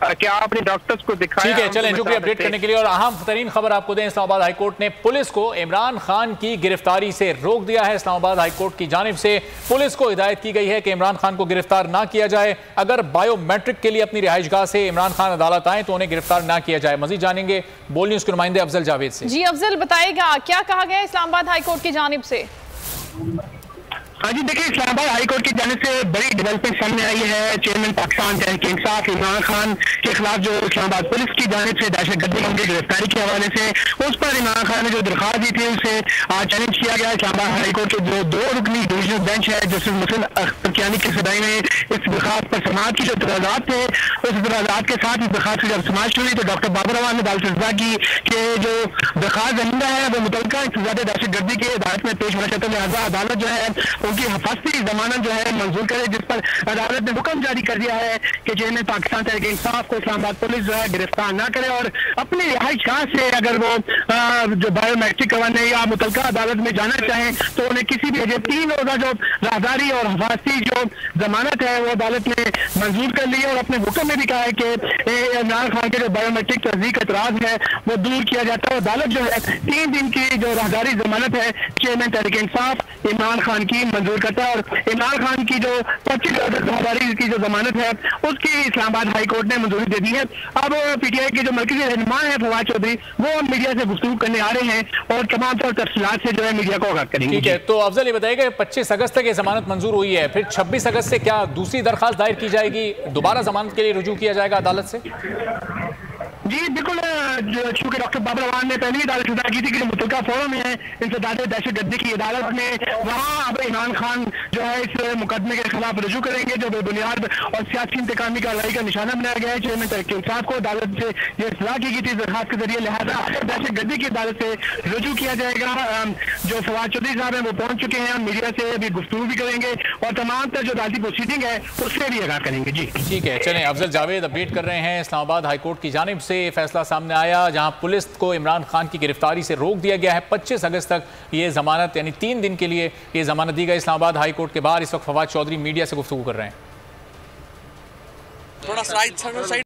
क्या आपने डॉक्टर्स को दिखाया? ठीक है, चलें, शुक्रिया अपडेट करने के लिए। और अहम तरीन खबर आपको दें, इस्लामाबाद हाईकोर्ट ने पुलिस को इमरान खान की गिरफ्तारी से रोक दिया है। इस्लामाबाद हाईकोर्ट की जानिब से पुलिस को हिदायत की गई है कि इमरान खान को गिरफ्तार ना किया जाए। अगर बायोमेट्रिक के लिए अपनी रिहाइशगाह से इमरान खान अदालत आए तो उन्हें गिरफ्तार ना किया जाए। मजीद जानेंगे बोल न्यूज के नुमाइंदे अफजल जावेद से। जी अफजल, बताएगा क्या कहा गया इस्लामाबाद हाईकोर्ट की जानिब से? हाँ जी, देखिए, इस्लामाबाद हाईकोर्ट की जानिब से बड़ी डेवलपमेंट सामने आई है। चेयरमैन पाकिस्तान तहरीक इंसाफ इमरान खान के खिलाफ जो इस्लामाबाद पुलिस की जानिब से दहशतगर्दी की गिरफ्तारी के हवाले से उस पर इमरान खान ने जो दरख्वास्त दी थी उसे आज चैलेंज किया गया। इस्लामाबाद हाईकोर्ट के जो 2 रुकनी डिविजनल बेंच है जस्टिस मुहसिन अख्तरकियानी की सदाई में इस दरख्वास्त पर समाअत की। जो इतराज़ात थे उस इतराज़ात के साथ इस दरख्वास्त की जब समाअत शुरू हुई तो डॉक्टर बाबर रवान ने अदालत से सजा की कि जो दरख्वास्त दहिंदा है वो मुतल्लिका इंसदाद दहशतगर्दी के अदालत में पेश होना चाहता है, लिहाजा अदालत जो है उनकी हिफाजती जमानत जो है मंजूर करे, जिस पर अदालत ने हुक्म जारी कर दिया है कि चेयरमैन पाकिस्तान तहरीक इंसाफ को इस्लामाबाद पुलिस जो है गिरफ्तार ना करे और अपनी रिहाइशगाह से अगर वो जो बायोमेट्रिक करवाने या मुतल्लिका अदालत में जाना चाहें तो उन्हें किसी भी 3 रोजा जो राहदारी और हिफाजती जो जमानत है वो अदालत ने मंजूर कर ली है। और अपने हुक्म में भी कहा है कि इमरान खान के जो बायोमेट्रिक तस्दीक एतराज है वो दूर किया जाता है। अदालत जो है 3 दिन की जो राहदारी जमानत है चेयरमैन तहरीक इंसाफ इमरान खान की मंजूर करता है और इमरान खान की जो 25 राहदारी की जो जमानत है उसकी इस्लामाबाद हाईकोर्ट ने मंजूरी दे दी है। अब पीटीआई के जो मरकजी रहनुमा है फवाद चौधरी वो मीडिया से गुफ्तगू करने आ रहे हैं और तमाम तरह तफसीलात से जो है मीडिया को आगाह करेंगे। ठीक है, तो अफजल ये बताइएगा 25 अगस्त तक ये जमानत मंजूर हुई है, फिर 26 अगस्त से क्या दूसरी दरखास्त दायर की जाएगी, दोबारा जमानत के लिए रुजू किया जाएगा अदालत से? जी बिल्कुल, चूंकि डॉक्टर बाबर रवान ने पहले ही अदालत सजा की थी कि मुतल्लिका फोरम है इंसदाद दहशतगर्दी की अदालत में, वहाँ अब इमरान खान जो है इस मुकदमे के खिलाफ रुजू करेंगे जो बेबुनियाद और सियासी इंतकामी कार्रवाई का निशाना बनाया गया है। चेयरमैन तहरीक इंसाफ को अदालत से यह सलाह की गई थी दरखास्त के जरिए, लिहाजा दहशतगर्दी की अदालत से रुजू किया जाएगा। जो फवाद चौधरी साहब है वो पहुंच चुके हैं, मीडिया से अभी गुफ्तगू भी करेंगे और तमाम तरह जो अदालती प्रोसीडिंग है उससे भी आगाह करेंगे। जी ठीक है, चलें, अफजल जावेद अपडेट कर रहे हैं। इस्लामाबाद हाईकोर्ट की जानिब से फैसला सामने आया जहां पुलिस को इमरान खान की गिरफ्तारी से रोक दिया गया है। 25 अगस्त तक ये जमानत यानी 3 दिन के लिए ये जमानत दी गई। इस्लामाबाद हाईकोर्ट के बाहर इस वक्त फवाद चौधरी मीडिया से गुफ्तगू कर रहे हैं। थोड़ा साइड